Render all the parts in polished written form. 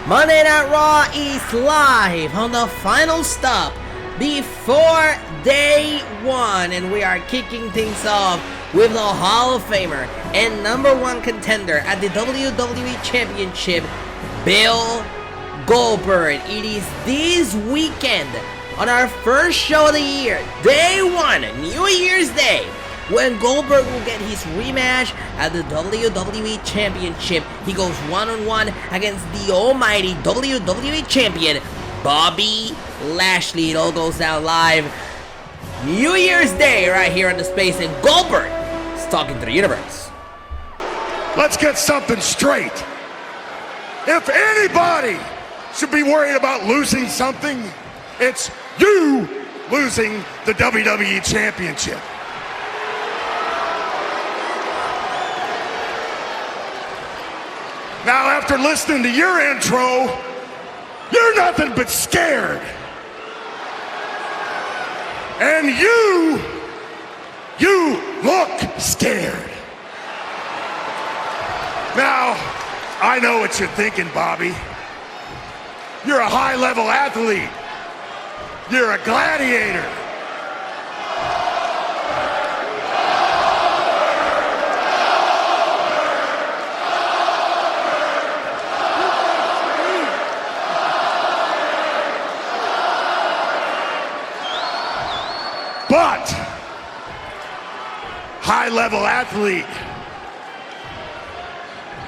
Monday Night Raw is live on the final stop before day one, and we are kicking things off with the Hall of Famer and #1 contender at the WWE Championship, Bill Goldberg. It is this weekend on our first show of the year, day one, New Year's Day, when Goldberg will get his rematch at the WWE Championship. He goes one-on-one against the almighty WWE Champion, Bobby Lashley. It all goes down live New Year's Day right here on the space, and Goldberg is talking to the universe. Let's get something straight. If anybody should be worried about losing something, it's you losing the WWE Championship. Now, after listening to your intro, you're nothing but scared. And you look scared. Now, I know what you're thinking, Bobby. You're a high-level athlete. You're a gladiator. But, high-level athlete,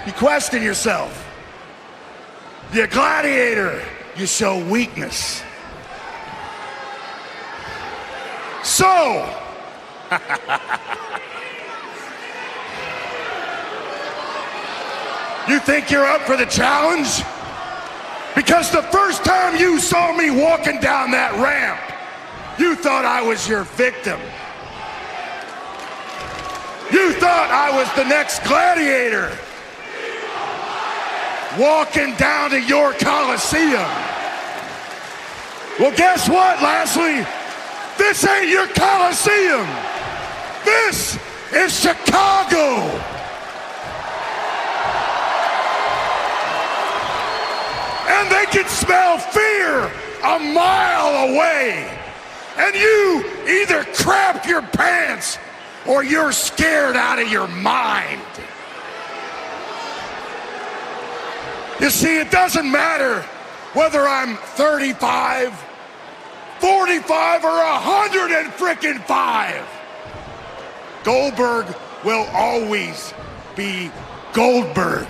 you question yourself. You're a gladiator, you show weakness. So, you think you're up for the challenge? Because the first time you saw me walking down that ramp, you thought I was your victim. You thought I was the next gladiator walking down to your Coliseum. Well, guess what, Lashley? This ain't your Coliseum. This is Chicago. And they can smell fear a mile away. And you either crap your pants or you're scared out of your mind. You see, it doesn't matter whether I'm 35, 45, or 105. Goldberg will always be Goldberg.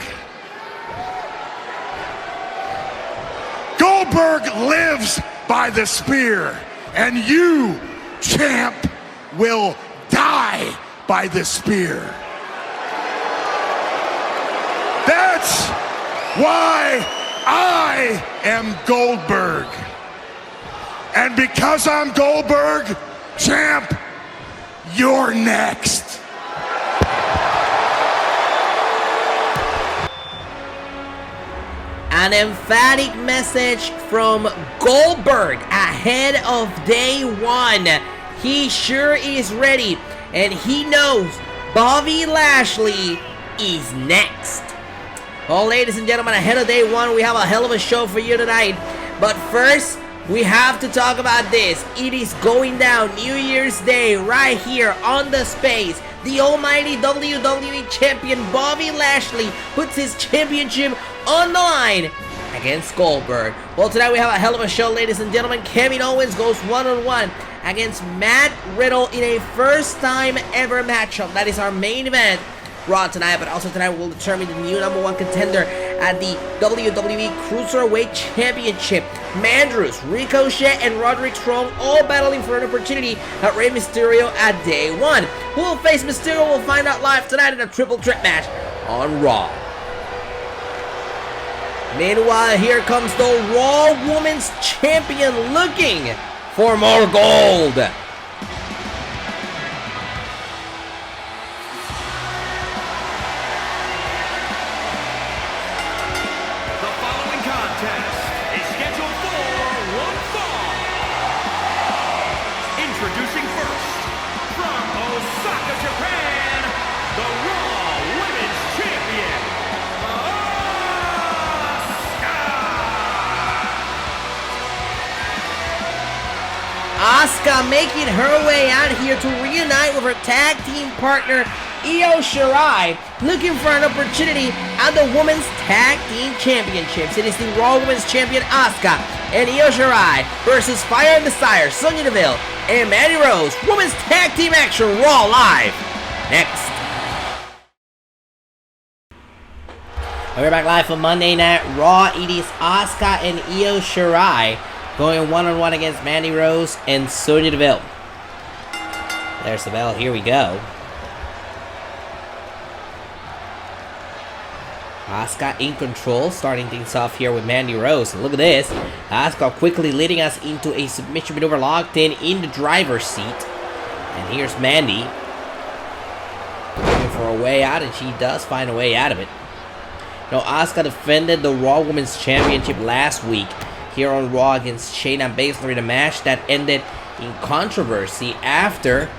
Goldberg lives by the spear. And you, champ, will die by the spear. That's why I am Goldberg. And because I'm Goldberg, champ, you're next. An emphatic message from Goldberg ahead of day one. He sure is ready, and he knows Bobby Lashley is next. Well, ladies and gentlemen, ahead of day one, we have a hell of a show for you tonight. But first, we have to talk about this. It is going down New Year's Day right here on the space. The almighty WWE Champion Bobby Lashley puts his championship on the line against Goldberg. Well, tonight we have a hell of a show, ladies and gentlemen. Kevin Owens goes one-on-one against Matt Riddle in a first-time ever matchup. That is our main event, Raw tonight, but also tonight we'll determine the new #1 contender at the WWE Cruiserweight Championship. Mandrews, Ricochet, and Roderick Strong all battling for an opportunity at Rey Mysterio at day one. Who will face Mysterio? We'll find out live tonight in a triple threat match on Raw. Meanwhile, here comes the Raw Women's Champion looking for more gold. Introducing first, from Osaka, Japan, the Raw Women's Champion, Asuka! Asuka making her way out here to reunite with her tag team partner Io Shirai, looking for an opportunity at the Women's Tag Team Championships. It is the Raw Women's Champion Asuka and Io Shirai versus Fire and Desire, Sonya Deville, and Mandy Rose. Women's Tag Team action, Raw live. Next. We're back live for Monday Night Raw. It is Asuka and Io Shirai going one-on-one against Mandy Rose and Sonya Deville. There's the bell. Here we go. Asuka in control, starting things off here with Mandy Rose. And look at this. Asuka quickly leading us into a submission maneuver, locked in the driver's seat. And here's Mandy looking for a way out, and she does find a way out of it. Now, Asuka defended the Raw Women's Championship last week here on Raw against Shayna Baszler in a match that ended in controversy after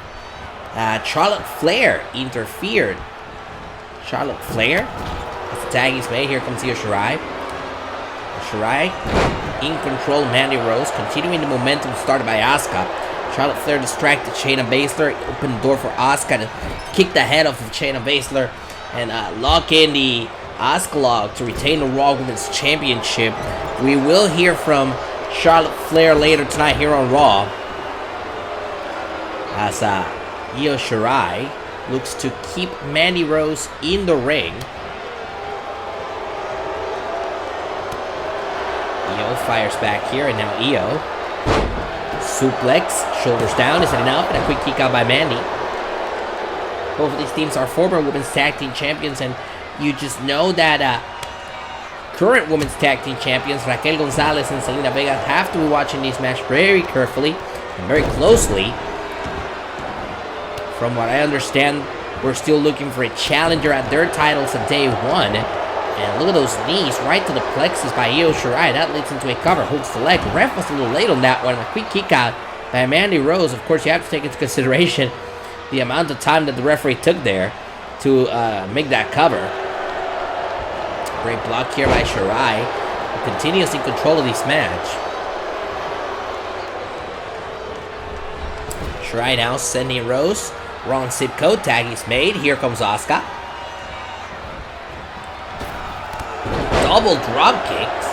Charlotte Flair interfered. Charlotte Flair? As the tag is made, here comes Io Shirai. Shirai in control, Mandy Rose, continuing the momentum started by Asuka. Charlotte Flair distracted Shayna Baszler, opened the door for Asuka to kick the head off of Shayna Baszler and lock in the Asuka lock to retain the Raw Women's Championship. We will hear from Charlotte Flair later tonight here on Raw, as Io Shirai looks to keep Mandy Rose in the ring. Io fires back here, and now Io. Suplex, shoulders down, is it enough? And a quick kick out by Mandy. Both of these teams are former Women's Tag Team Champions, and you just know that current Women's Tag Team Champions, Raquel Gonzalez and Zelina Vega, have to be watching these matches very carefully and very closely. From what I understand, we're still looking for a challenger at their titles at day one. And look at those knees right to the plexus by Io Shirai. That leads into a cover, hooks the leg. The ref was a little late on that one. A quick kick out by Mandy Rose. Of course, you have to take into consideration the amount of time that the referee took there to make that cover. Great block here by Shirai, who continues in control of this match. Shirai now sending Rose. Wrong zip code, tag is made. Here comes Asuka. Double drop kicks.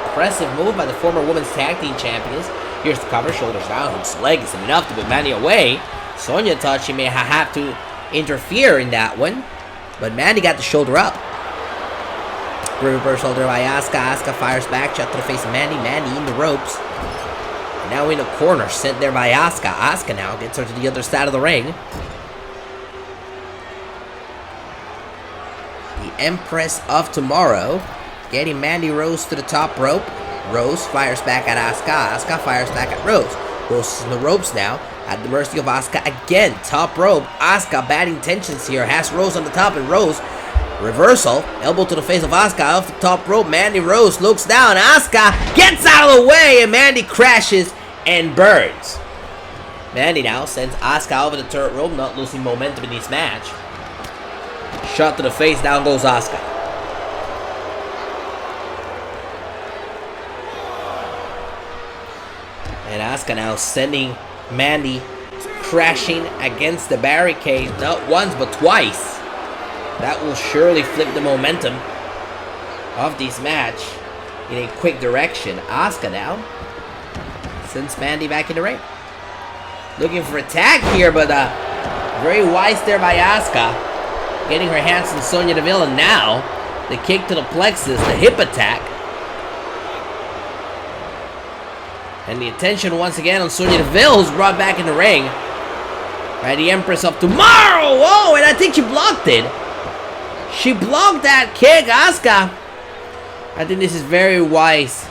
Impressive move by the former Women's Tag Team Champions. Here's the cover, shoulders down, hooks leg is enough to put Mandy away. Sonya thought she may have to interfere in that one, but Mandy got the shoulder up. Reversal there by Asuka. Asuka fires back, shot to the face of Mandy. Mandy in the ropes. And now in the corner, sent there by Asuka. Asuka now gets her to the other side of the ring. The Empress of Tomorrow getting Mandy Rose to the top rope. Rose fires back at Asuka. Asuka fires back at Rose. Rose is in the ropes now, at the mercy of Asuka again. Top rope. Asuka bad intentions here. Has Rose on the top, and Rose reversal. Elbow to the face of Asuka off the top rope. Mandy Rose looks down. Asuka gets out of the way, and Mandy crashes and burns. Mandy now sends Asuka over the third rope, not losing momentum in this match. Shot to the face. Down goes Asuka. And Asuka now sending Mandy crashing against the barricade, not once but twice. That will surely flip the momentum of this match in a quick direction. Asuka now sends Mandy back in the ring. Looking for a tag here, but very wise there by Asuka. Getting her hands on Sonya Deville, and now the kick to the plexus, the hip attack. And the attention once again on Sonya Deville, who's brought back in the ring by the Empress of Tomorrow. Oh, and I think she blocked it. She blocked that kick, Asuka. I think this is very wise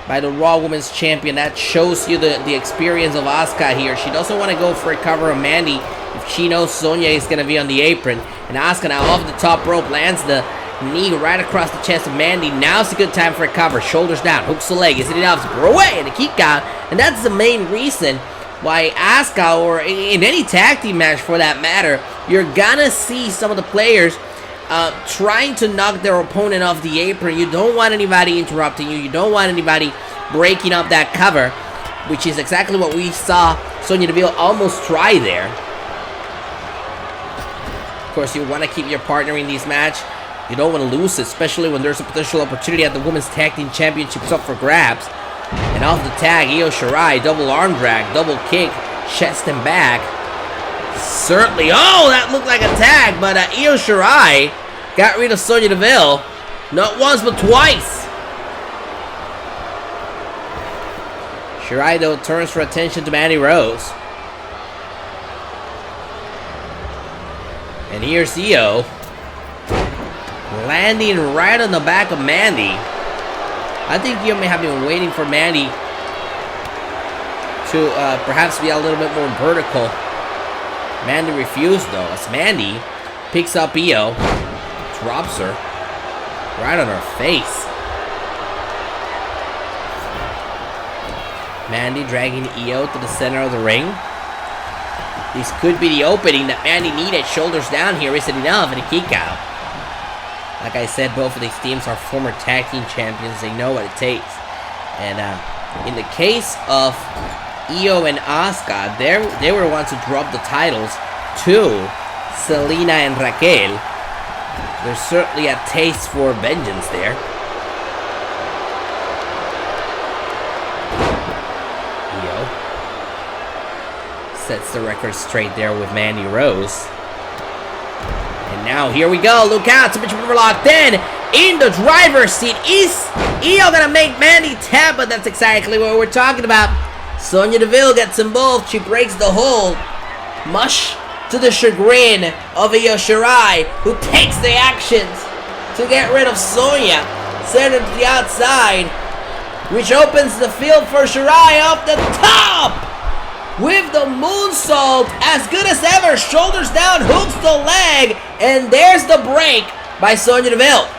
by the Raw Women's Champion. That shows you the experience of Asuka here. She doesn't want to go for a cover of Mandy if she knows Sonya is going to be on the apron. And Asuka now off the top rope lands the knee right across the chest of Mandy. Now's a good time for a cover. Shoulders down, hooks the leg. Is it enough to put her away? And a kick out. And that's the main reason why Asuka, or in any tag team match for that matter, you're gonna see some of the players trying to knock their opponent off the apron. You don't want anybody interrupting you. You don't want anybody breaking up that cover, which is exactly what we saw Sonya Deville almost tried there. Of course, you want to keep your partner in these match. You don't want to lose, especially when there's a potential opportunity at the Women's Tag Team Championships up for grabs. And off the tag, Io Shirai, double arm drag, double kick, chest and back. Certainly, oh, that looked like a tag, but Io Shirai got rid of Sonya Deville. Not once, but twice. Shirai, though, turns for attention to Mandy Rose. And here's Io, landing right on the back of Mandy. I think Io may have been waiting for Mandy to perhaps be a little bit more vertical. Mandy refused, though, as Mandy picks up Io, drops her right on her face. Mandy dragging Io to the center of the ring. This could be the opening that Mandy needed. Shoulders down here. Is it enough? And a kick out. Like I said, both of these teams are former tag team champions. They know what it takes. And in the case of Io and Asuka, they were ones who dropped the titles to Selena and Raquel. There's certainly a taste for vengeance there. Io sets the record straight there with Mandy Rose. And now here we go. Look out. Submission River locked in the driver's seat. Is Io gonna make Mandy tap? But that's exactly what we're talking about. Sonya Deville gets involved. She breaks the hold. Much to the chagrin of Io Shirai, who takes the actions to get rid of Sonya. Send her to the outside, which opens the field for Shirai off the top with the moonsault, as good as ever. Shoulders down, hooks the leg, and there's the break by Sonya Deville.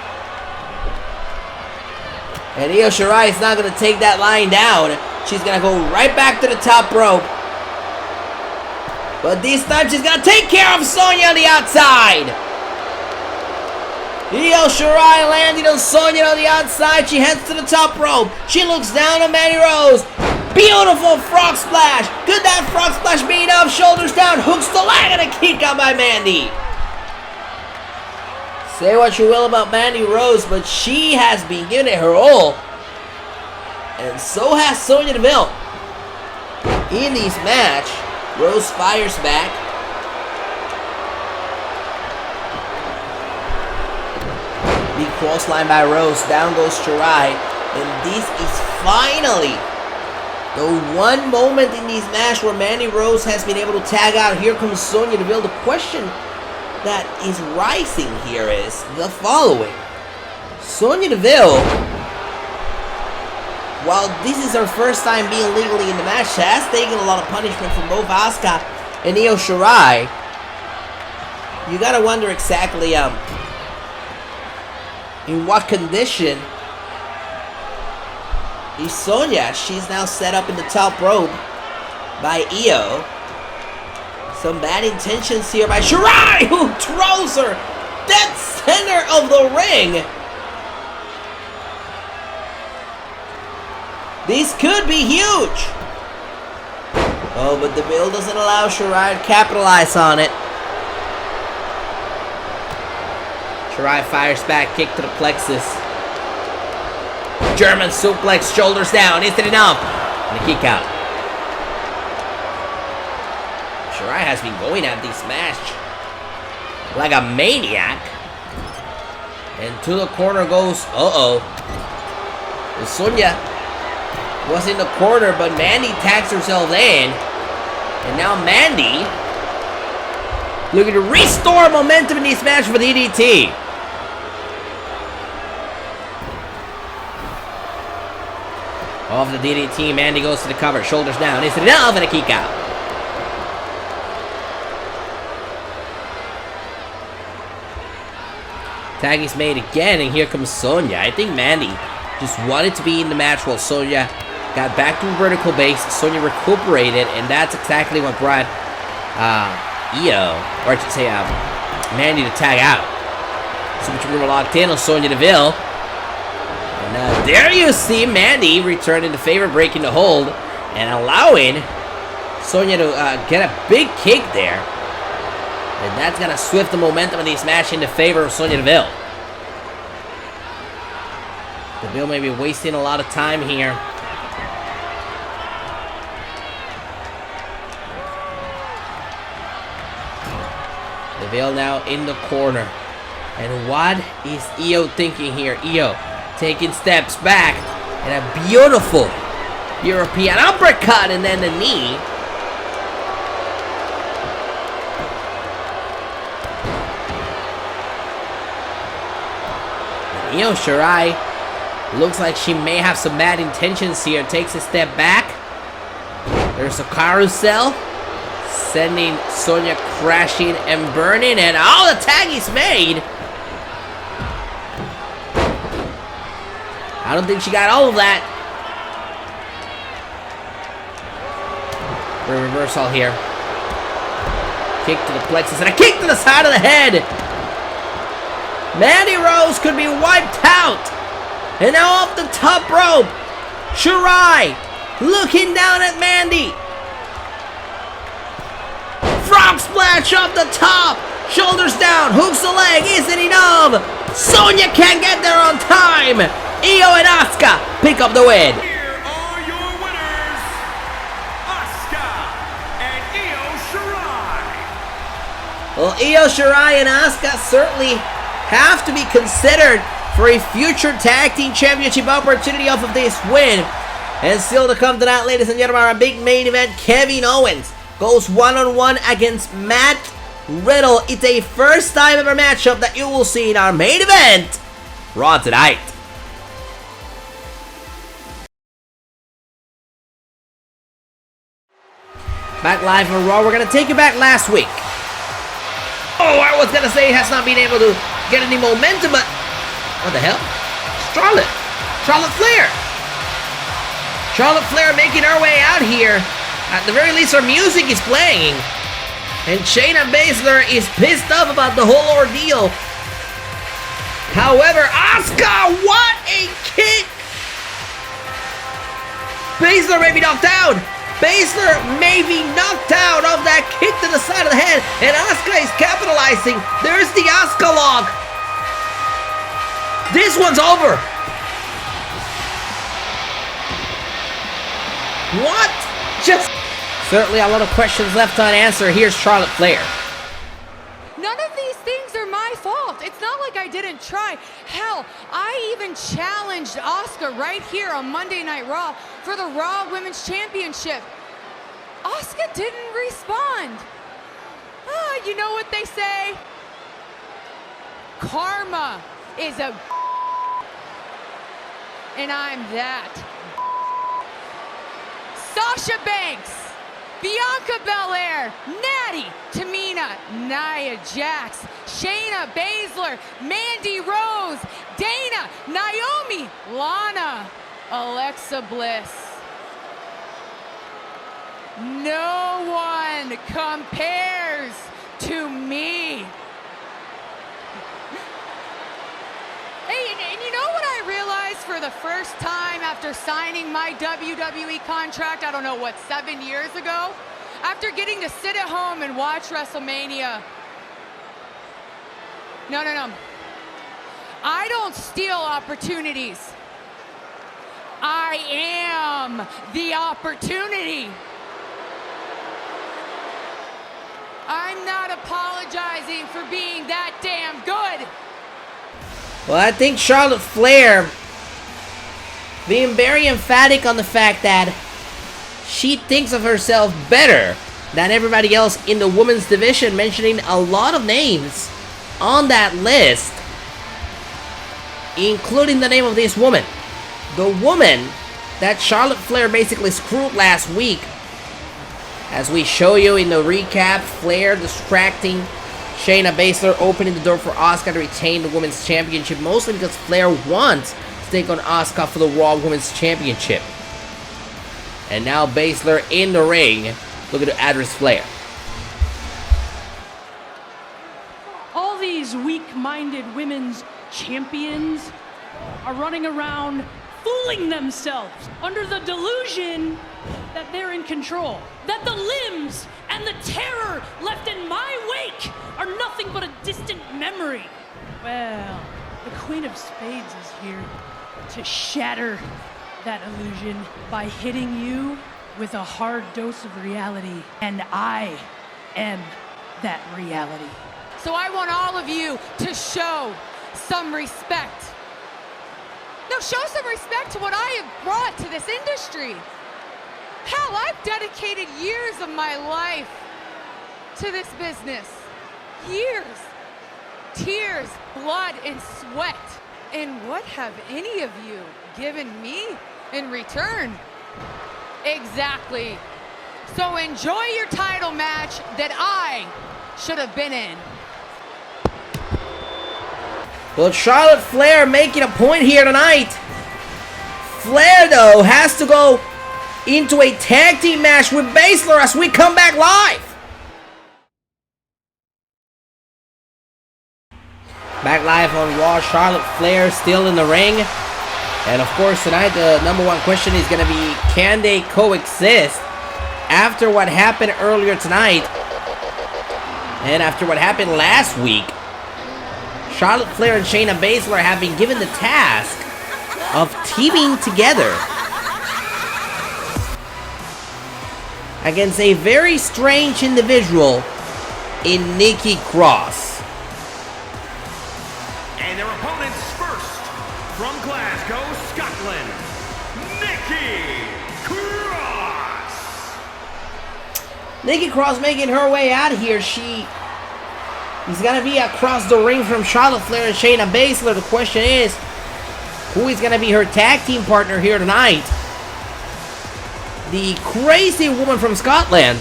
And Io Shirai is not going to take that lying down. She's going to go right back to the top rope. But this time she's going to take care of Sonya on the outside. Io Shirai landing on Sonya on the outside. She heads to the top rope. She looks down on Mandy Rose. Beautiful frog splash. Could that frog splash be enough? Shoulders down, hooks the leg, and a kick out by Mandy. Say what you will about Mandy Rose, but she has been giving it her all. And so has Sonya Deville. In this match, Rose fires back. Big crossline by Rose. Down goes Shirai. And this is finally the one moment in this match where Mandy Rose has been able to tag out. Here comes Sonya Deville. The question that is rising here is the following. Sonya Deville, while this is her first time being legally in the match, she has taken a lot of punishment from both Asuka and Io Shirai. You gotta wonder exactly in what condition is Sonya. She's now set up in the top rope by Io. Some bad intentions here by Shirai, who throws her dead center of the ring. This could be huge. Oh, but the bill doesn't allow Shirai to capitalize on it. Shirai fires back, kick to the plexus. German suplex, shoulders down. Is it enough? And a kick out. Shirai has been going at this match like a maniac. And to the corner goes, Sonya was in the corner, but Mandy tags herself in. And now Mandy looking to restore momentum in this match for the DDT. Off the DDT, Mandy goes to the cover. Shoulders down. Is it enough? And a kick out. Tag is made again, and here comes Sonya. I think Mandy just wanted to be in the match while Sonya got back to vertical base. Sonya recuperated, and that's exactly what brought Mandy to tag out. So we were locked in on Sonya Deville. And there you see Mandy returning the favor, breaking the hold, and allowing Sonya to get a big kick there. And that's going to swift the momentum of this match into favor of Sonya Deville. Deville may be wasting a lot of time here. Deville now in the corner. And what is Io thinking here? Io taking steps back. And a beautiful European uppercut and then the knee. And Io Shirai looks like she may have some bad intentions here. Takes a step back. There's a carousel. Sending Sonya crashing and burning. And the tag is made. I don't think she got all of that. A reversal here. Kick to the plexus and a kick to the side of the head. Mandy Rose could be wiped out. And now off the top rope. Shirai looking down at Mandy. Frog splash off the top. Shoulders down. Hooks the leg. Isn't enough. Sonya can't get there on time. Io and Asuka pick up the win. Here are your winners, Asuka and Io Shirai. Well, Io Shirai and Asuka certainly have to be considered for a future tag team championship opportunity off of this win. And still to come tonight, ladies and gentlemen, our big main event, Kevin Owens goes one-on-one against Matt Riddle. It's a first time ever matchup that you will see in our main event, Raw tonight. Back live on Raw. We're going to take you back last week. Oh, I was going to say he has not been able to get any momentum, but what the hell? Charlotte Flair. Charlotte Flair making her way out here. At the very least, her music is playing. And Shayna Baszler is pissed off about the whole ordeal. However, Asuka, what a kick! Baszler may be knocked out. Baszler may be knocked out of that kick to the side of the head. And Asuka is capitalizing. There's the Asuka lock. This one's over. What? Just... Certainly a lot of questions left unanswered. Here's Charlotte Flair. None of these things are my fault. It's not like I didn't try. Hell, I even challenged Asuka right here on Monday Night Raw for the Raw Women's Championship. Asuka didn't respond. You know what they say? Karma is a and I'm that. Sasha Banks, Bianca Belair, Natty, Tamina, Nia Jax, Shayna Baszler, Mandy Rose, Dana, Naomi, Lana, Alexa Bliss. No one compares to me. Hey, and you know what I realized for the first time after signing my WWE contract, I don't know what, 7 years ago? After getting to sit at home and watch WrestleMania. No. I don't steal opportunities. I am the opportunity. I'm not apologizing for being that damn good. Well, I think Charlotte Flair being very emphatic on the fact that she thinks of herself better than everybody else in the women's division, mentioning a lot of names on that list, including the name of this woman. The woman that Charlotte Flair basically screwed last week. As we show you in the recap, Flair distracting Shayna Baszler, opening the door for Asuka to retain the Women's Championship, mostly because Flair wants to take on Asuka for the Raw Women's Championship. And now Baszler in the ring, looking to address Flair. All these weak-minded women's champions are running around fooling themselves under the delusion that they're in control. that the limbs and the terror left in my wake are nothing but a distant memory. Well, the Queen of Spades is here to shatter that illusion by hitting you with a hard dose of reality. And I am that reality. So I want all of you to show some respect. No, show some respect to what I have brought to this industry. Hell, I've dedicated years of my life to this business. Years. Tears, blood, and sweat. And what have any of you given me in return? Exactly. So enjoy your title match that I should have been in. Well, Charlotte Flair making a point here tonight. Flair, though, has to go into a tag team match with Baszler as we come back live. Back live on Raw, Charlotte Flair still in the ring. And of course, tonight the number one question is going to be, can they coexist after what happened earlier tonight and after what happened last week? Charlotte Flair and Shayna Baszler have been given the task of teaming together against a very strange individual in Nikki Cross. And their opponents first, from Glasgow, Scotland, Nikki Cross. Nikki Cross making her way out here. She is going to be across the ring from Charlotte Flair and Shayna Baszler. The question is, who is going to be her tag team partner here tonight? The crazy woman from Scotland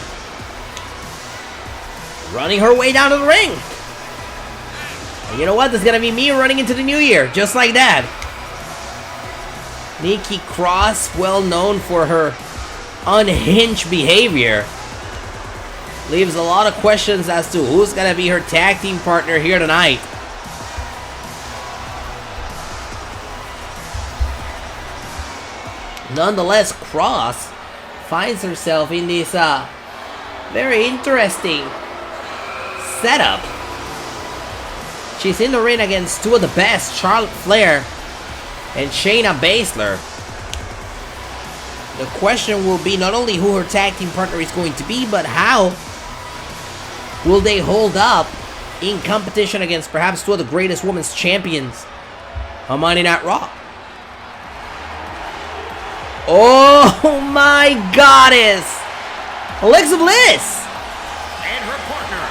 running her way down to the ring. And you know what? This is going to be me running into the new year, just like that. Nikki Cross, well known for her unhinged behavior, leaves a lot of questions as to who's going to be her tag team partner here tonight. Nonetheless, Cross finds herself in this very interesting setup. She's in the ring against two of the best, Charlotte Flair and Shayna Baszler. The question will be not only who her tag team partner is going to be, but how will they hold up in competition against perhaps two of the greatest women's champions on Monday Night Raw. Oh my goddess! Alexa Bliss! And her partner,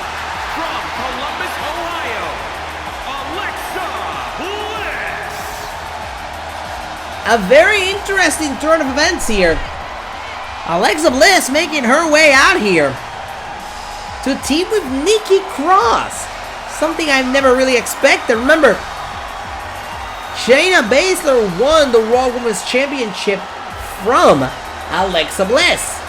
from Columbus, Ohio, Alexa Bliss. A very interesting turn of events here. Alexa Bliss making her way out here to team with Nikki Cross. Something I've never really expected. Remember, Shayna Baszler won the Raw Women's Championship from Alexa Bliss.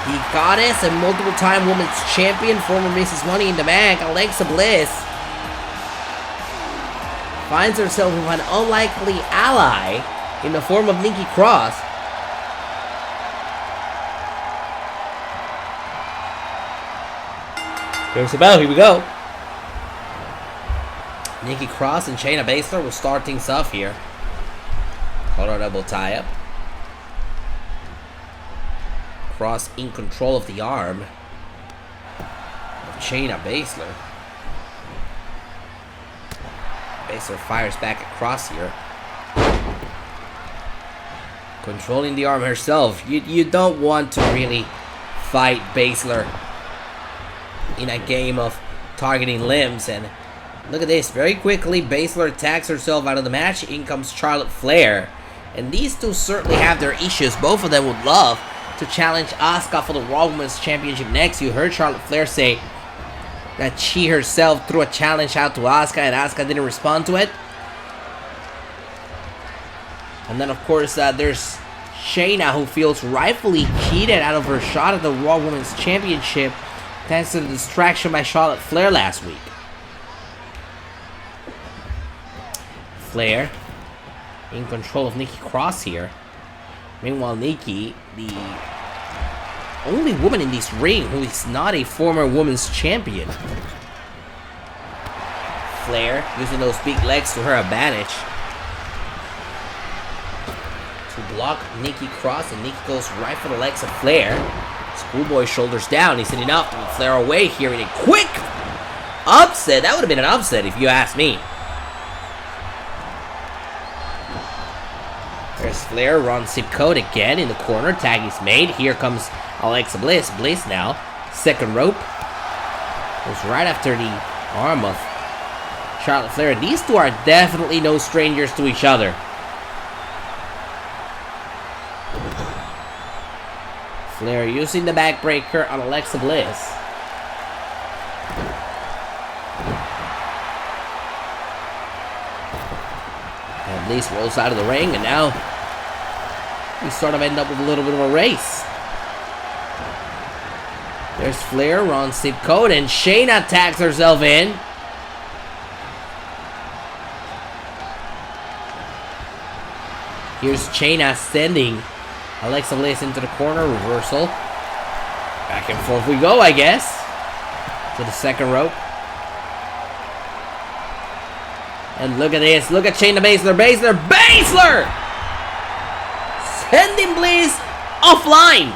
The goddess and multiple-time women's champion, former Mrs. Money in the Bank, Alexa Bliss, finds herself with an unlikely ally in the form of Nikki Cross. Here's the bell, here we go. Nikki Cross and Shayna Baszler will start things off here. Collar double tie-up. Cross in control of the arm of Shayna Baszler. Baszler fires back at Cross here. Controlling the arm herself. You don't want to really fight Baszler in a game of targeting limbs. And look at this. Very quickly, Baszler attacks herself out of the match. In comes Charlotte Flair. And these two certainly have their issues. Both of them would love to challenge Asuka for the Raw Women's Championship next. You heard Charlotte Flair say that she herself threw a challenge out to Asuka and Asuka didn't respond to it. And then of course there's Shayna, who feels rightfully cheated out of her shot at the Raw Women's Championship thanks to the distraction by Charlotte Flair last week. Flair in control of Nikki Cross here. Meanwhile, Nikki, the only woman in this ring who is not a former women's champion. Flair using those big legs to her advantage to block Nikki Cross, and Nikki goes right for the legs of Flair. Schoolboy shoulders down. He's hitting up to Flair away here in a quick upset. That would have been an upset if you ask me. There's Flair, Ron Zipcode again in the corner. Tag is made. Here comes Alexa Bliss. Bliss now. Second rope. Goes right after the arm of Charlotte Flair. These two are definitely no strangers to each other. Flair using the backbreaker on Alexa Bliss. And Bliss rolls out of the ring, and now we sort of end up with a little bit of a race. There's Flair, Ron Zipcode, and Shayna tags herself in. Here's Shayna sending Alexa Bliss into the corner, reversal. Back and forth we go, I guess. To the second rope. And look at this. Look at Shayna Baszler. Baszler! Sending Bliss offline.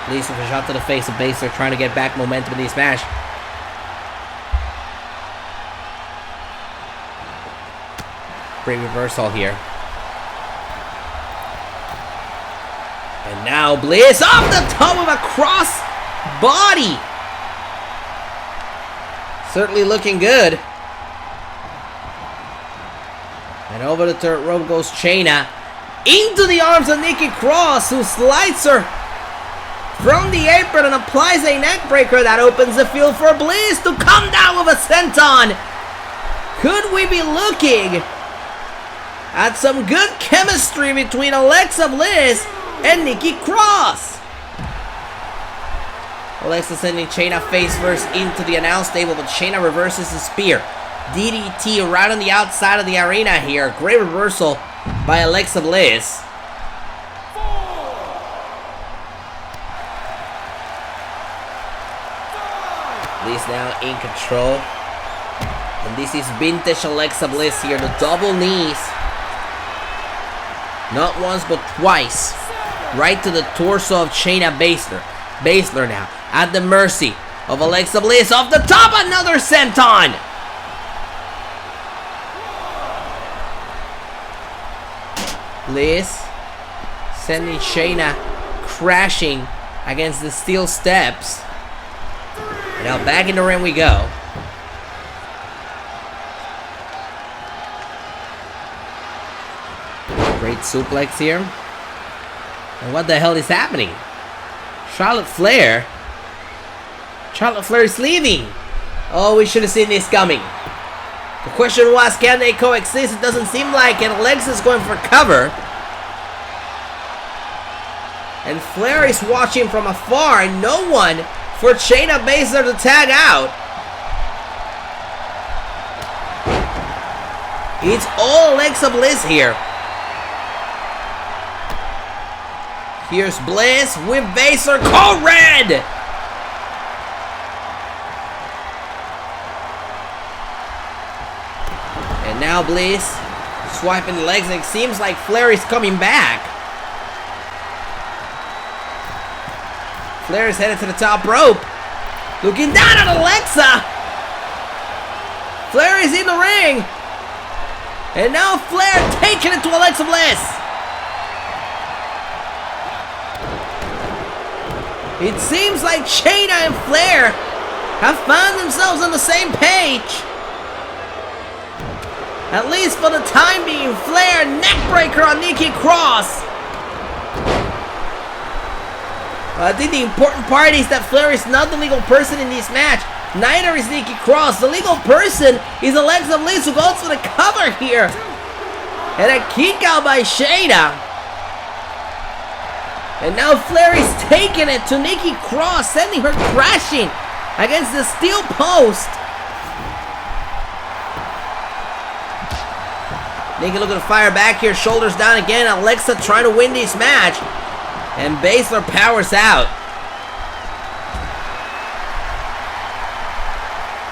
Bliss with a shot to the face of Baszler, trying to get back momentum in this match. Great reversal here. And now Bliss off the top of a cross body. Certainly looking good. And over the third rope goes Shayna into the arms of Nikki Cross, who slides her from the apron and applies a neck breaker that opens the field for Bliss to come down with a senton. Could we be looking at some good chemistry between Alexa Bliss and Nikki Cross? Alexa sending Shayna face first into the announce table, but Shayna reverses the spear. DDT right on the outside of the arena here. Great reversal by Alexa Bliss. Bliss now in control. And this is vintage Alexa Bliss here. The double knees. Not once, but twice. Right to the torso of Shayna Baszler. Baszler now at the mercy of Alexa Bliss. Off the top, another senton. Bliss sending Shayna crashing against the steel steps. And now back in the ring we go. Great suplex here. And what the hell is happening? Charlotte Flair is leaving. Oh, we should have seen this coming. The question was, can they coexist? It doesn't seem like it. Alexa's going for cover. And Flair is watching from afar, and no one for Shayna Baszler to tag out. It's all Alexa Bliss here. Here's Bliss with Baszler. Code red! And now Bliss swiping the legs, and it seems like Flair is coming back. Flair is headed to the top rope. Looking down at Alexa. Flair is in the ring. And now Flair taking it to Alexa Bliss. It seems like Shayna and Flair have found themselves on the same page. At least for the time being. Flair neckbreaker on Nikki Cross. I think the important part is that Flair is not the legal person in this match. Neither is Nikki Cross. The legal person is Alexa Bliss, who goes for the cover here. And a kick out by Shayna. And now Flair is taking it to Nikki Cross, sending her crashing against the steel post. Nikki looking to fire back here, shoulders down again. Alexa trying to win this match. And Baszler powers out.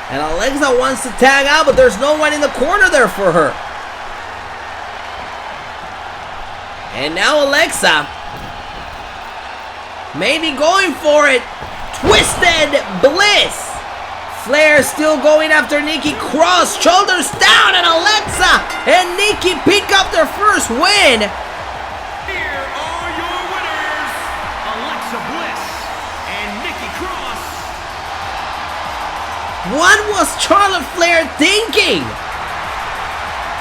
And Alexa wants to tag out, but there's no one in the corner there for her. And now Alexa maybe going for it. Twisted Bliss. Flair still going after Nikki Cross. Shoulders down, and Alexa and Nikki pick up their first win. Here are your winners, Alexa Bliss and Nikki Cross. What was Charlotte Flair thinking?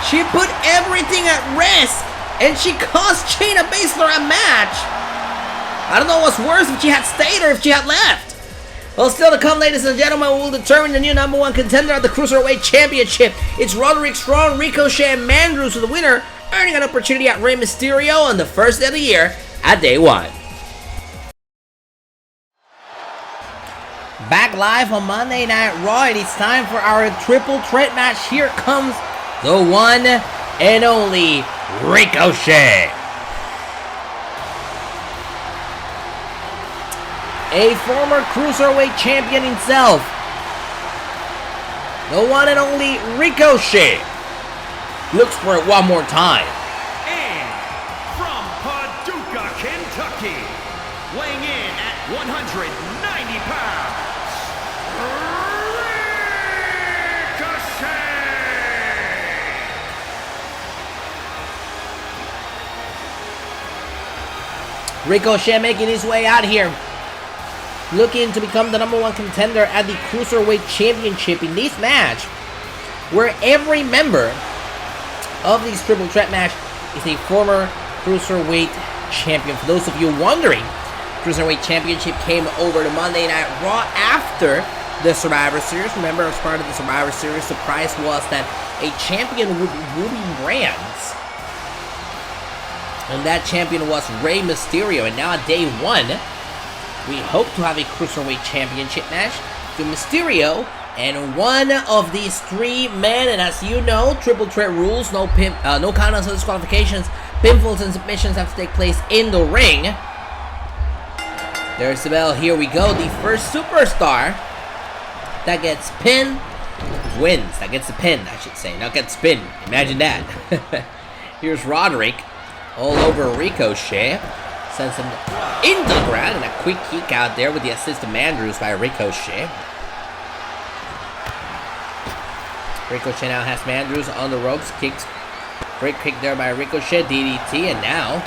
She put everything at risk, and she cost Shayna Baszler a match. I don't know what's worse, if she had stayed or if she had left. Well, still to come, ladies and gentlemen, we will determine the new #1 contender at the Cruiserweight Championship. It's Roderick Strong, Ricochet, and Mandrews with the winner, earning an opportunity at Rey Mysterio on the first day of the year at Day 1. Back live on Monday Night Raw, and it's time for our triple threat match. Here comes the one and only Ricochet. A former Cruiserweight champion himself. The one and only Ricochet looks for it one more time. And from Paducah, Kentucky, weighing in at 190 pounds, Ricochet making his way out here, looking to become the #1 contender at the Cruiserweight Championship in this match, where every member of this triple threat match is a former Cruiserweight champion. For those of you wondering, Cruiserweight Championship came over to Monday Night Raw after the Survivor Series. Remember, as part of the Survivor Series, the prize was that a champion would be Ruby Brands. And that champion was Rey Mysterio. And now at Day 1, we hope to have a Cruiserweight Championship match to Mysterio and one of these three men. And as you know, triple threat rules, no countouts or disqualifications, pinfalls and submissions have to take place in the ring. There's the bell. Here we go. The first superstar that gets pinned wins. That gets the pin, I should say. Not gets pinned. Imagine that. Here's Roderick all over Ricochet. Sends him into the ground, and a quick kick out there with the assist of Mandrews by Ricochet. Ricochet now has Mandrews on the ropes. Kicks. Great kick there by Ricochet. DDT, and now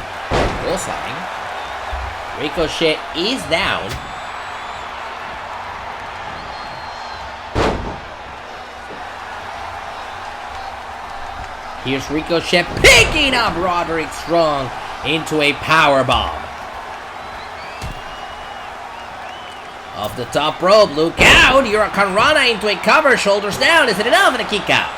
bullseye. Ricochet is down. Here's Ricochet picking up Roderick Strong into a powerbomb. Off the top rope, look out! Hurricane Rana into a cover, shoulders down. Is it enough? And a kick out.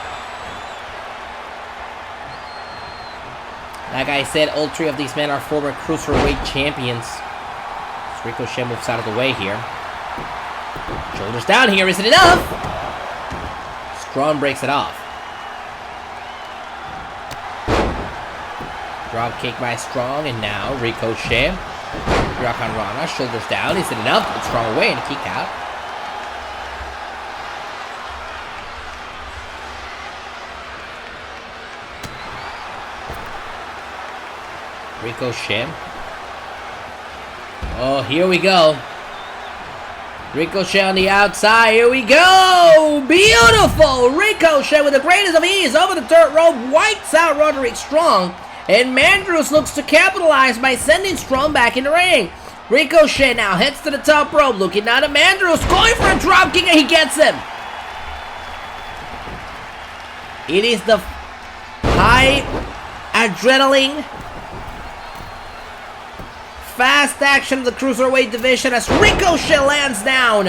Like I said, all three of these men are former Cruiserweight champions. So Ricochet moves out of the way here. Shoulders down here. Is it enough? Strong breaks it off. Drop kick by Strong, and now Ricochet. Hurricane Rana, shoulders down. Is it enough? But Strong away and a kick out. Ricochet. Oh, here we go. Ricochet on the outside. Here we go. Beautiful. Ricochet with the greatest of ease over the third rope. Wipes out Roderick Strong. And Mandrews looks to capitalize by sending Strong back in the ring. Ricochet now heads to the top rope, looking down at Mandrews, going for a drop kick, and he gets him. It is the high adrenaline, fast action of the Cruiserweight division as Ricochet lands down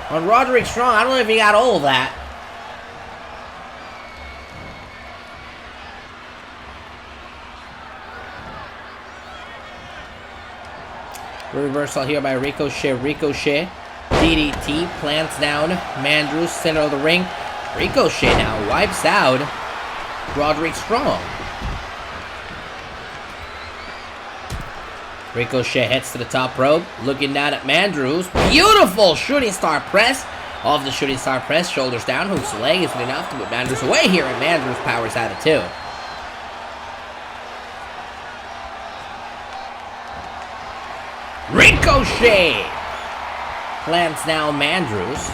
on Roderick Strong. I don't know if he got all of that. Reversal here by Ricochet. Ricochet DDT plants down Mandrews, center of the ring. Ricochet now wipes out Roderick Strong. Ricochet heads to the top rope, looking down at Mandrews. Beautiful shooting star press. Off the shooting star press, shoulders down, hooks the leg. Isn't enough to put Mandrews away here, and Mandrews powers out of 2. Ricochet plants down Mandrews.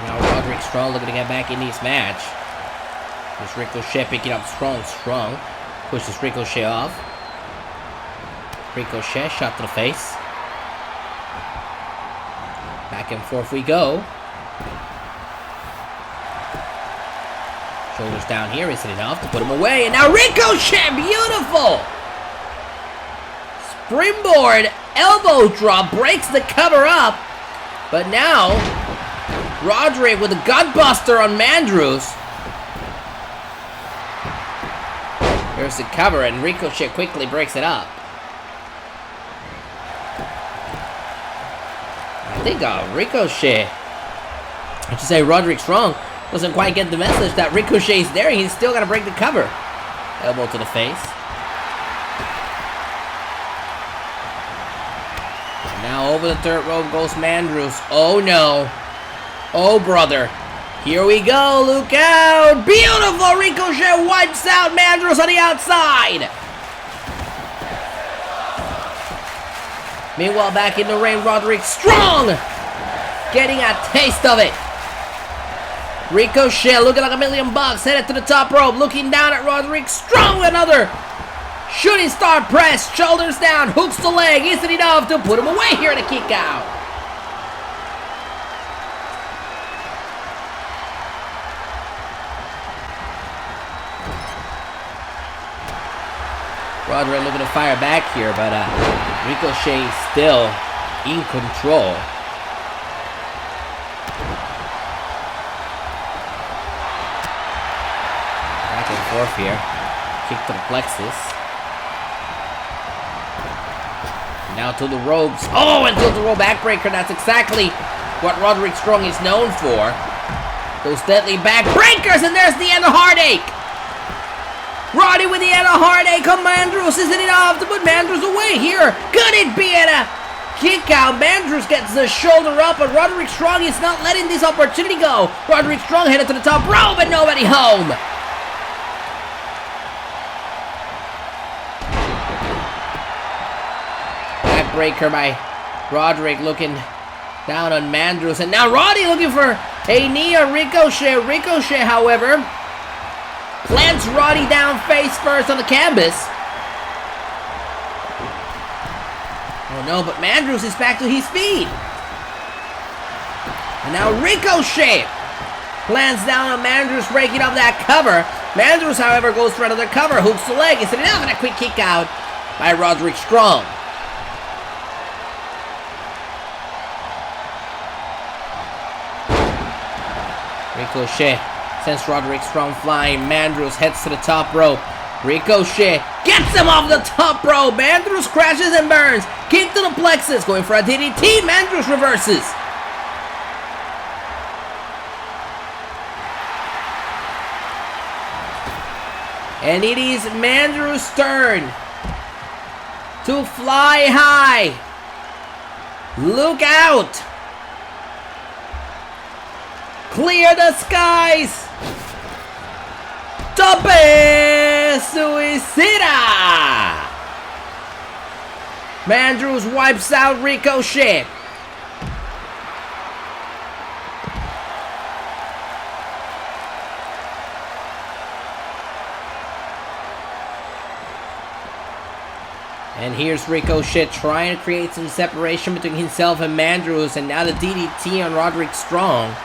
Now Roderick Strong looking to get back in this match. There's Ricochet picking up Strong. Pushes Ricochet off. Ricochet, shot to the face. Back and forth we go. Shoulders down here, isn't enough to put him away. And now Ricochet, beautiful! Springboard, elbow drop, breaks the cover up. But now, Roderick with a gutbuster on Mandrews. Here's the cover, and Ricochet quickly breaks it up. I think Ricochet, I should say Roderick Strong, doesn't quite get the message that Ricochet is there. He's still got to break the cover. Elbow to the face. And now over the third rope goes Mandrews. Oh no. Oh brother. Here we go. Look out. Beautiful. Ricochet wipes out Mandrews on the outside. Meanwhile, back in the ring, Roderick Strong getting a taste of it. Ricochet looking like $1,000,000, headed to the top rope, looking down at Roderick Strong. Another shooting star press, shoulders down, hooks the leg. Isn't enough to put him away here in a kick out. Roderick looking to fire back here, but Ricochet still in control. Back and forth here. Kick to the plexus. Now to the ropes. Oh, and to the rope backbreaker. That's exactly what Roderick Strong is known for. Those deadly backbreakers, and there's the end of Heartache. Roddy with the end of Heartache on Mandrews. Isn't enough to put Mandrews away here. Could it be at a kick out? Mandrews gets the shoulder up, but Roderick Strong is not letting this opportunity go. Roderick Strong headed to the top rope, but nobody home. Backbreaker by Roderick, looking down on Mandrews, and now Roddy looking for a knee on Ricochet. Ricochet, however, plants Roddy down face first on the canvas. Oh no, but Mandrews is back to his feet. And now Ricochet plants down on Mandrews, breaking up that cover. Mandrews, however, goes for another cover, hooks the leg. Is it enough? And a quick kick out by Roderick Strong. Ricochet sends Roderick Strong flying. Mandrews heads to the top rope. Ricochet gets him off the top rope. Mandrews crashes and burns. Kick to the plexus. Going for a DDT. Mandrews reverses. And it is Mandrews' turn to fly high. Look out. Clear the skies! Tope Suicida! Mandrews wipes out Ricochet. And here's Ricochet trying to create some separation between himself and Mandrews, and now the DDT on Roderick Strong.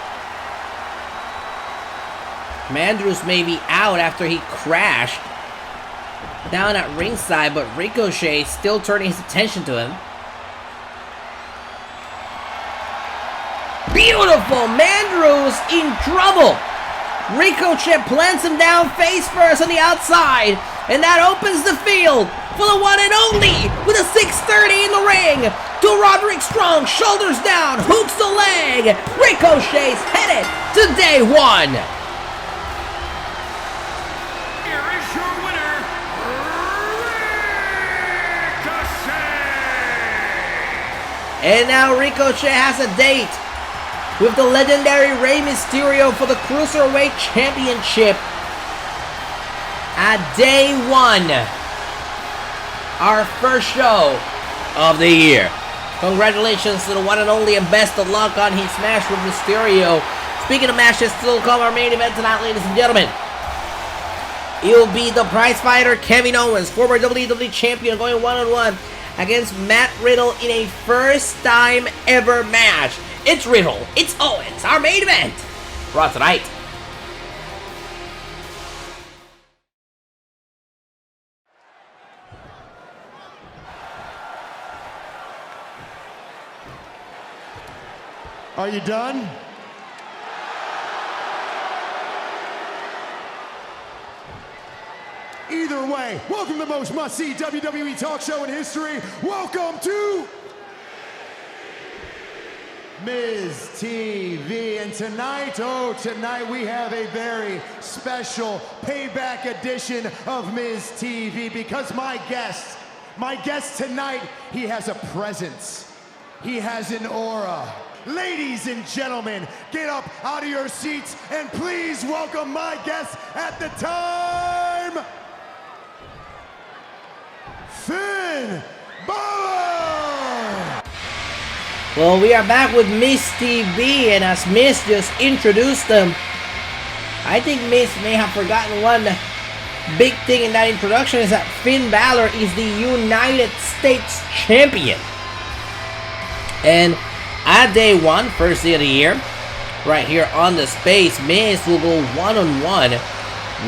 Mandrews may be out after he crashed down at ringside, but Ricochet is still turning his attention to him. Beautiful! Mandrews in trouble! Ricochet plants him down face first on the outside, and that opens the field for the one and only with a 630 in the ring. To Roderick Strong, shoulders down, hooks the leg. Ricochet's headed to day one. Here is your winner, Ricochet! And now Ricochet has a date with the legendary Rey Mysterio for the Cruiserweight Championship at day one. Our first show of the year. Congratulations to the one and only, and best of luck on his match with Mysterio. Speaking of matches, still come our main event tonight, ladies and gentlemen. It'll be the prize fighter Kevin Owens, former WWE Champion, going one-on-one against Matt Riddle in a first-time ever match. It's Riddle, it's Owens, our main event. Raw tonight. Are you done? Either way, welcome to the most must-see WWE talk show in history. Welcome to Miz TV. And tonight, tonight we have a very special payback edition of Miz TV, because my guest tonight, he has a presence. He has an aura. Ladies and gentlemen, get up out of your seats and please welcome my guest at the time, Finn Balor! Well, we are back with Miz TV, and as Miz just introduced them, I think Miz may have forgotten one big thing in that introduction, is that Finn Balor is the United States Champion. And at day one, first day of the year, right here on the space, Miz will go one-on-one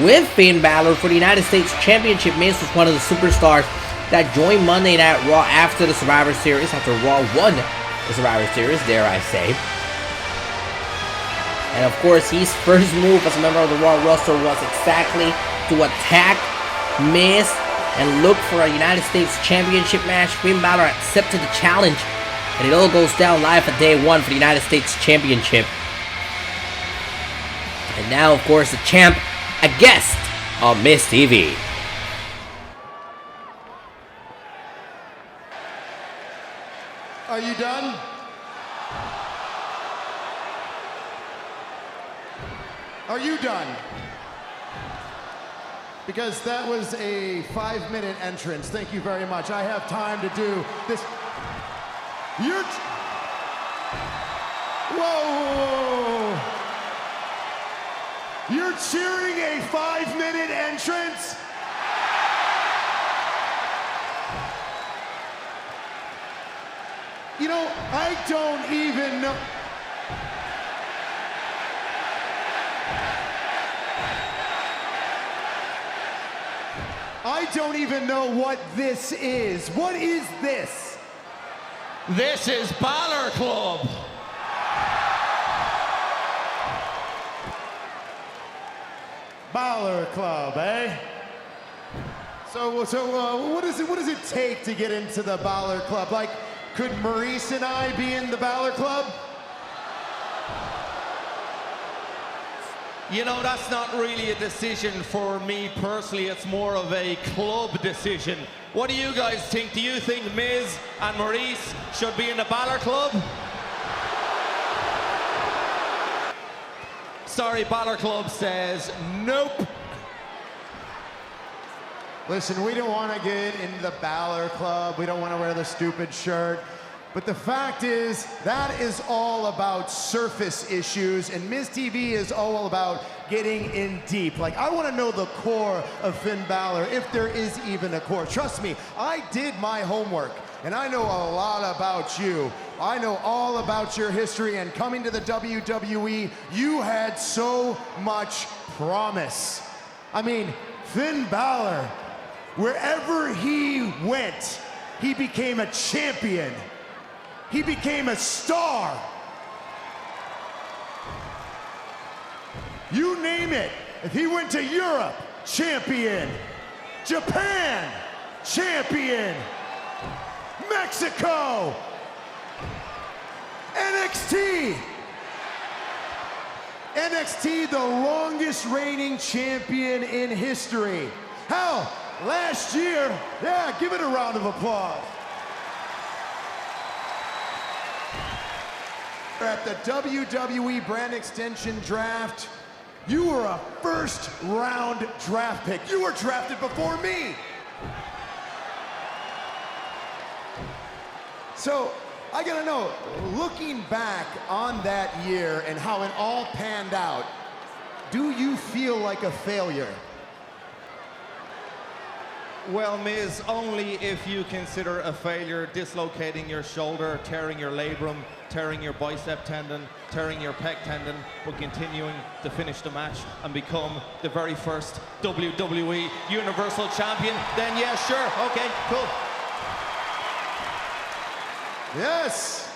with Finn Balor for the United States Championship. Miz was one of the superstars that joined Monday Night Raw after the Survivor Series, after Raw won the Survivor Series, dare I say. And of course, his first move as a member of the Raw roster was exactly to attack Miz and look for a United States Championship match. Finn Balor accepted the challenge, and it all goes down live at day one for the United States Championship. And now, of course, the champ, a guest on Miz TV. Are you done? Are you done? Because that was a 5-minute entrance. Thank you very much. I have time to do this. Whoa! You're cheering a 5-minute entrance? You know, I don't even know. I don't even know what this is. What is this? This is Balor Club. Balor Club, eh? So what does it take to get into the Balor Club? Like, could Maurice and I be in the Balor Club? You know, that's not really a decision for me personally. It's more of a club decision. What do you guys think? Do you think Miz and Maurice should be in the Balor Club? Sorry, Balor Club says nope. Listen, we don't want to get into the Balor Club. We don't want to wear the stupid shirt. But the fact is, that is all about surface issues, and Miz TV is all about getting in deep. Like, I want to know the core of Finn Balor, if there is even a core. Trust me, I did my homework, and I know a lot about you. I know all about your history, and coming to the WWE, you had so much promise. I mean, Finn Balor, wherever he went, he became a champion. He became a star. You name it. If he went to Europe, champion. Japan, Champion, Mexico, NXT. NXT, the longest reigning champion in history. Hell, last year, yeah, give it a round of applause. At the WWE brand extension draft, you were a first round draft pick. You were drafted before me. So, I gotta know, looking back on that year and how it all panned out, do you feel like a failure? Well, Miz, only if you consider a failure dislocating your shoulder, tearing your labrum, tearing your bicep tendon, tearing your pec tendon, but continuing to finish the match and become the very first WWE Universal Champion, then yeah, sure, okay, cool. Yes,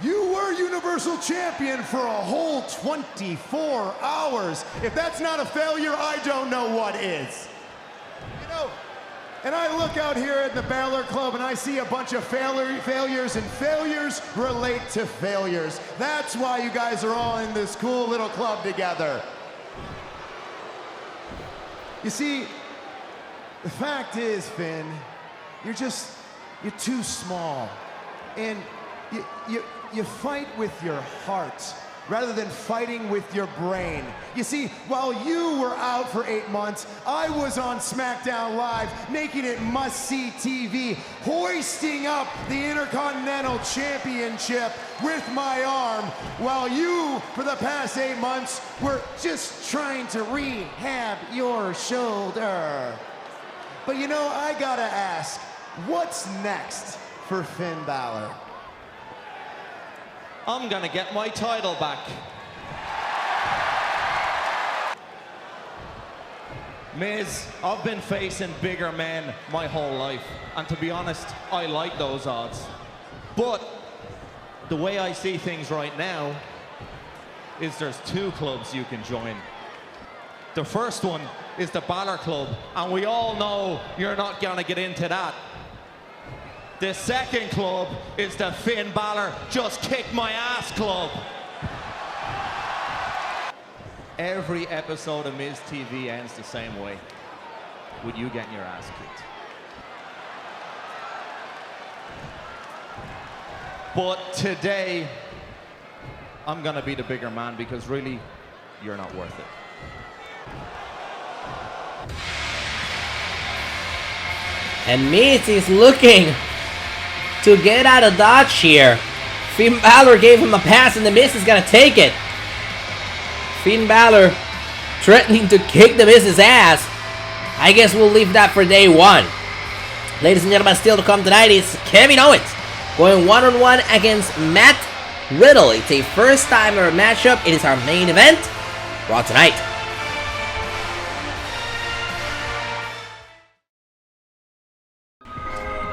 you were Universal Champion for a whole 24 hours. If that's not a failure, I don't know what is. You know, and I look out here at the Balor Club and I see a bunch of failures, and failures relate to failures. That's why you guys are all in this cool little club together. You see, the fact is, Finn, you're too small. And you fight with your heart rather than fighting with your brain. You see, while you were out for 8 months, I was on SmackDown Live, making it must-see TV, hoisting up the Intercontinental Championship with my arm, while you, for the past 8 months, were just trying to rehab your shoulder. But you know, I gotta ask, what's next for Finn Balor? I'm gonna get my title back. Miz, I've been facing bigger men my whole life, and to be honest, I like those odds. But the way I see things right now is there's 2 clubs you can join. The first one is the Balor Club, and we all know you're not gonna get into that. The second club is the Finn Balor Just Kick My Ass Club. Every episode of Miz TV ends the same way, with you getting your ass kicked. But today, I'm gonna be the bigger man, because really, you're not worth it. And Miz is looking to get out of dodge here. Finn Balor gave him a pass and the Miz is gonna take it. Finn Balor threatening to kick the Miz's ass. I guess we'll leave that for day 1. Ladies and gentlemen, still to come tonight is Kevin Owens going one-on-one against Matt Riddle. It's a first-timer matchup. It is our main event. Raw tonight.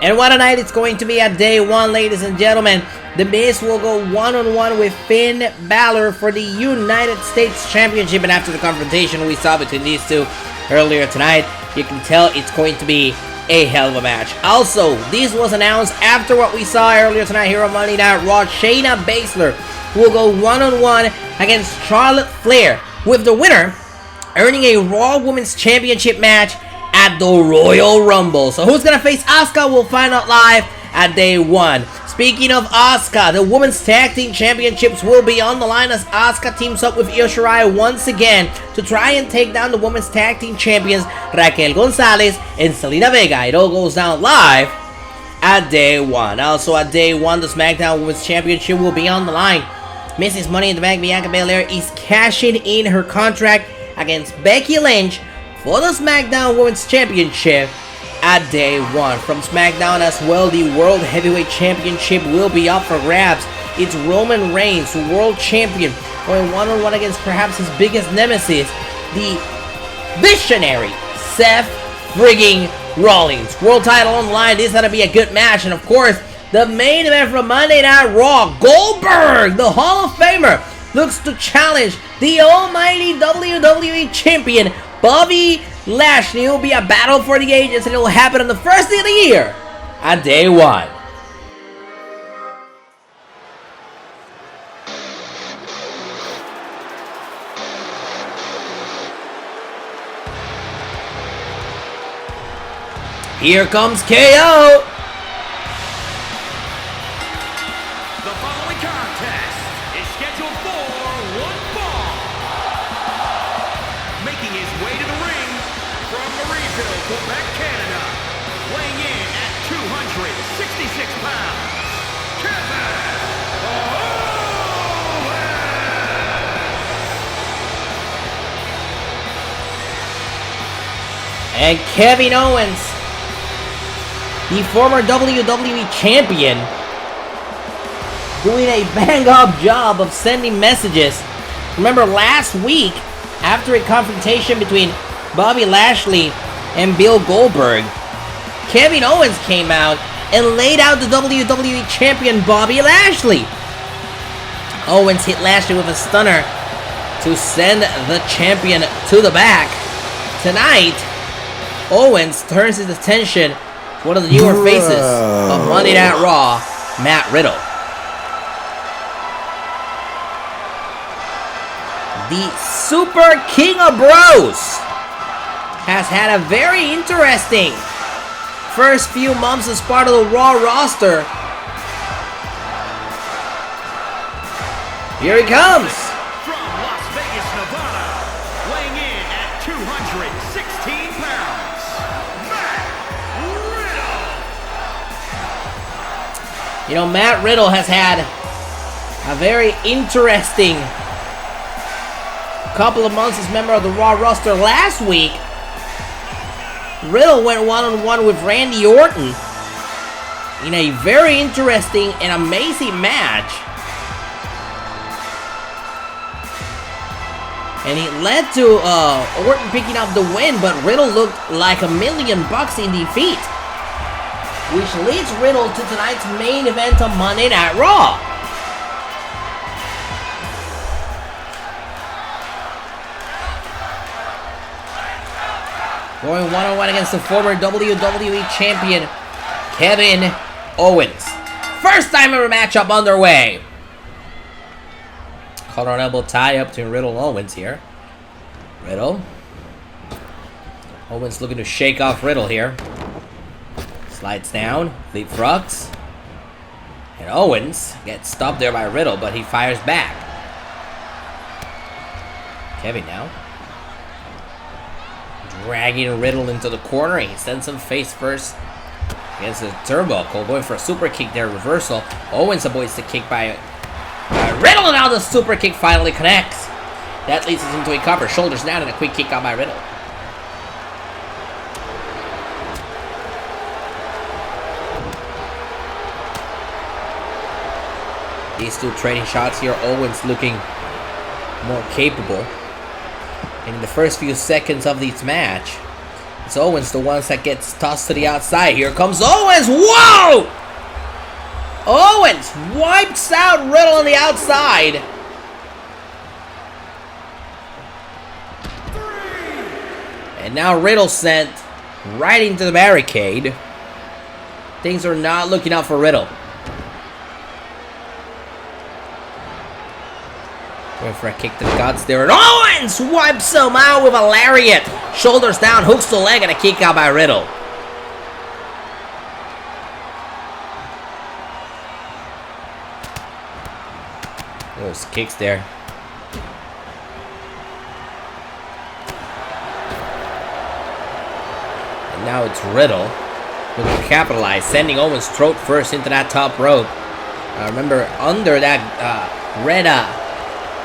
And what a night it's going to be at day 1, ladies and gentlemen. The Miz will go one-on-one with Finn Balor for the United States Championship. And after the confrontation we saw between these two earlier tonight, you can tell it's going to be a hell of a match. Also, this was announced after what we saw earlier tonight here on Monday Night Raw. Shayna Baszler will go one-on-one against Charlotte Flair, with the winner earning a Raw Women's Championship match at the Royal Rumble. So who's gonna face Asuka? We'll find out live at day 1. Speaking of Asuka, the Women's Tag Team Championships will be on the line as Asuka teams up with Io Shirai once again to try and take down the Women's Tag Team Champions Raquel Gonzalez and Zelina Vega. It all goes down live at day 1. Also at day 1, the SmackDown Women's Championship will be on the line. Mrs. Money in the Bank Bianca Belair is cashing in her contract against Becky Lynch for the SmackDown Women's Championship at day 1. From SmackDown as well, the World Heavyweight Championship will be up for grabs. It's Roman Reigns, World Champion, going one-on-one against perhaps his biggest nemesis, the visionary Seth frigging Rollins. World title on the line. This is gonna be a good match. And of course, the main event from Monday Night Raw, Goldberg, the Hall of Famer, looks to challenge the almighty WWE Champion Bobby Lashley will be a battle for the ages, and it will happen on the first day of the year, on day 1. Here comes KO. The following contest is scheduled for one fall. Making his way to the ring from Marieville, Quebec, Canada, weighing in at 266 pounds, Kevin Owens! And Kevin Owens, the former WWE Champion, doing a bang-up job of sending messages. Remember last week, after a confrontation between Bobby Lashley and Bill Goldberg, Kevin Owens came out and laid out the WWE Champion Bobby Lashley. Owens hit Lashley with a stunner to send the champion to the back. Tonight, Owens turns his attention to one of the newer faces of Monday Night Raw, Matt Riddle. The Super King of Bros has had a very interesting first few months as part of the Raw roster. Here he comes. From Las Vegas, Nevada, weighing in at 216 pounds, Matt Riddle. You know, Matt Riddle has had a very interesting couple of months as member of the Raw roster. Last week, Riddle went one-on-one with Randy Orton in a very interesting and amazing match. And it led to Orton picking up the win, but Riddle looked like $1 million in defeat, which leads Riddle to tonight's main event on Monday Night Raw. Going one-on-one against the former WWE Champion, Kevin Owens. First time ever matchup underway. Collar and elbow tie up between Riddle and Owens here. Riddle. Owens looking to shake off Riddle here. Slides down, leapfrogs. And Owens gets stopped there by Riddle, but he fires back. Kevin now. Dragging Riddle into the corner. He sends him face first against the turnbuckle. Going for a super kick there, reversal. Owens avoids the kick by Riddle, and now the super kick finally connects. That leads us into a cover. Shoulders down and a quick kick out by Riddle. These two trading shots here. Owens looking more capable. And in the first few seconds of this match, it's Owens the ones that gets tossed to the outside. Here comes Owens. Whoa! Owens wipes out Riddle on the outside. And now Riddle sent right into the barricade. Things are not looking out for Riddle. Going for a kick to the guts there. And Owens wipes him out with a lariat. Shoulders down, hooks the leg, and a kick out by Riddle. Those kicks there. And now it's Riddle looking to capitalize, sending Owens throat first into that top rope. Remember, under that red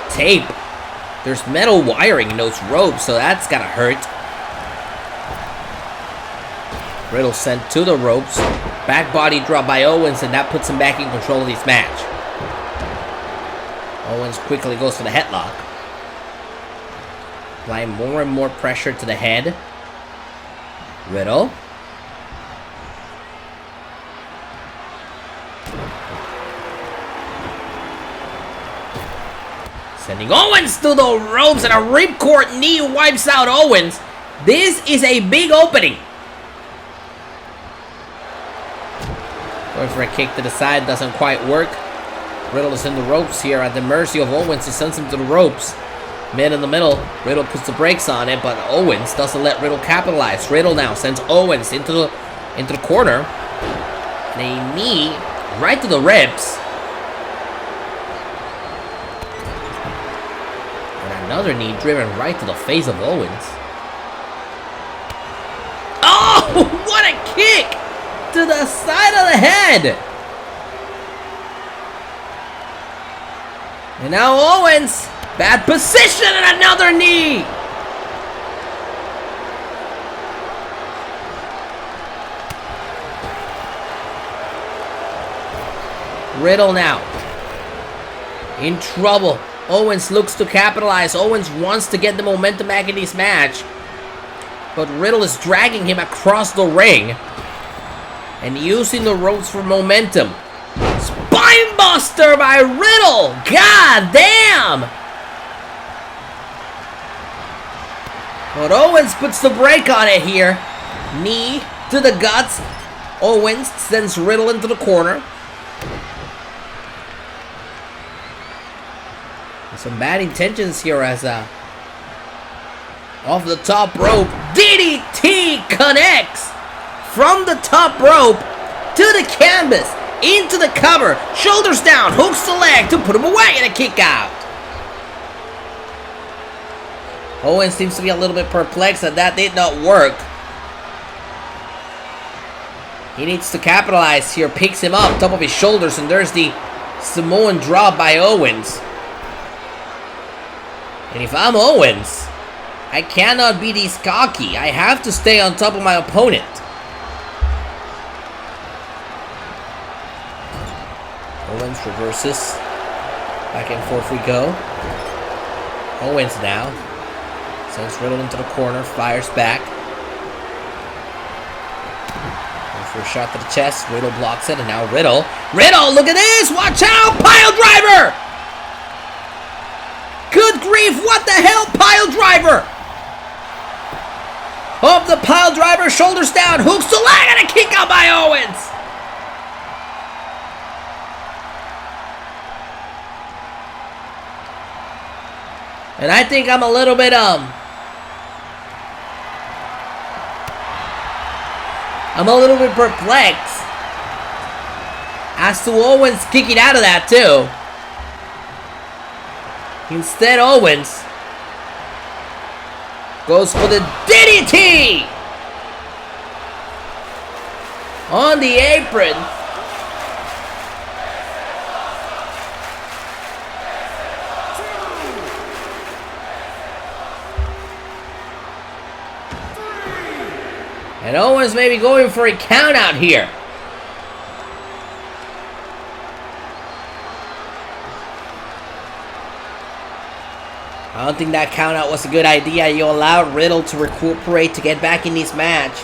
tape, there's metal wiring in those ropes, so that's gotta hurt. Riddle sent to the ropes. Back body drop by Owens, and that puts him back in control of this match. Owens quickly goes for the headlock. Applying more and more pressure to the head. Riddle. Sending Owens to the ropes, and a ripcord knee wipes out Owens. This is a big opening. Going for a kick to the side, doesn't quite work. Riddle is in the ropes here at the mercy of Owens. He sends him to the ropes. Man in the middle. Riddle puts the brakes on it, but Owens doesn't let Riddle capitalize. Riddle now sends Owens into the corner. And a knee right to the ribs. And another knee driven right to the face of Owens. Oh, what a kick to the side of the head. And now Owens, bad position and another knee. Riddle now in trouble. Owens looks to capitalize. Owens wants to get the momentum back in this match, but Riddle is dragging him across the ring and using the ropes for momentum. Spinebuster by Riddle! God damn! But Owens puts the brake on it here. Knee to the guts. Owens sends Riddle into the corner. Some bad intentions here as off the top rope. DDT connects from the top rope to the canvas, into the cover, shoulders down, hooks the leg to put him away and a kick out. Owens seems to be a little bit perplexed that did not work. He needs to capitalize here, picks him up, top of his shoulders, and there's the Samoan drop by Owens. And if I'm Owens, I cannot be this cocky. I have to stay on top of my opponent. Owens reverses. Back and forth we go. Owens now sends Riddle into the corner, fires back. Going for a shot to the chest. Riddle blocks it, and now Riddle. Riddle, look at this! Watch out! Pile driver! Good grief, what the hell? Pile driver! Up the pile driver, shoulders down, hooks the leg, and a kick out by Owens! And I think I'm a little bit, perplexed as to Owens kicking out of that, too. Instead, Owens goes for the DDT on the apron. And Owens may be going for a count out here. I don't think that countout was a good idea. You allowed Riddle to recuperate to get back in this match.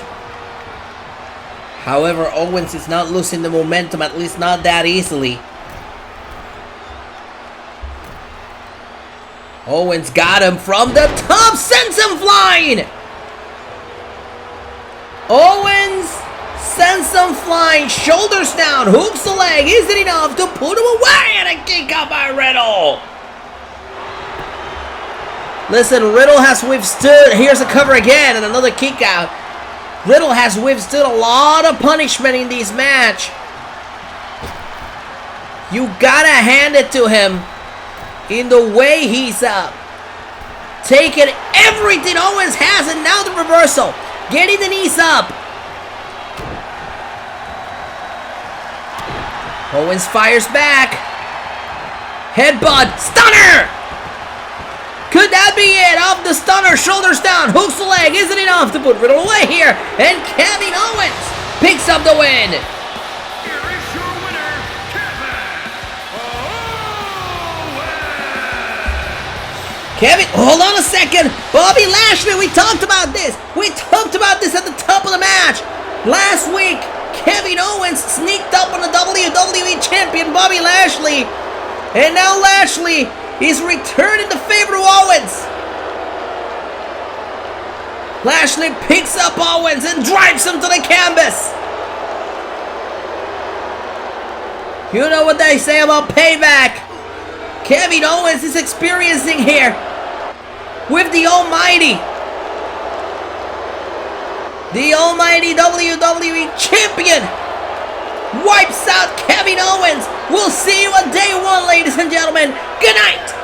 However, Owens is not losing the momentum, at least not that easily. Owens got him from the top, sends him flying! Owens sends him flying, shoulders down, hooks the leg. Is it enough to put him away? And a kick out by Riddle. Listen, Riddle has withstood. Here's a cover again and another kick out. Riddle has withstood a lot of punishment in this match. You gotta hand it to him in the way he's taken everything Owens has, and now the reversal. Getting the knees up. Owens fires back. Headbutt. Stunner! Could that be it? Off the stunner, shoulders down, hooks the leg. Isn't enough to put Riddle away here. And Kevin Owens picks up the win. Here is your winner, Kevin, hold on a second. Bobby Lashley, we talked about this. We talked about this at the top of the match. Last week, Kevin Owens sneaked up on the WWE Champion, Bobby Lashley. And now Lashley is returning the favor to Owens. Lashley picks up Owens and drives him to the canvas. You know what they say about payback. Kevin Owens is experiencing here with the almighty WWE Champion wipes out Kevin Owens. We'll see you on day one, ladies and gentlemen. Good night.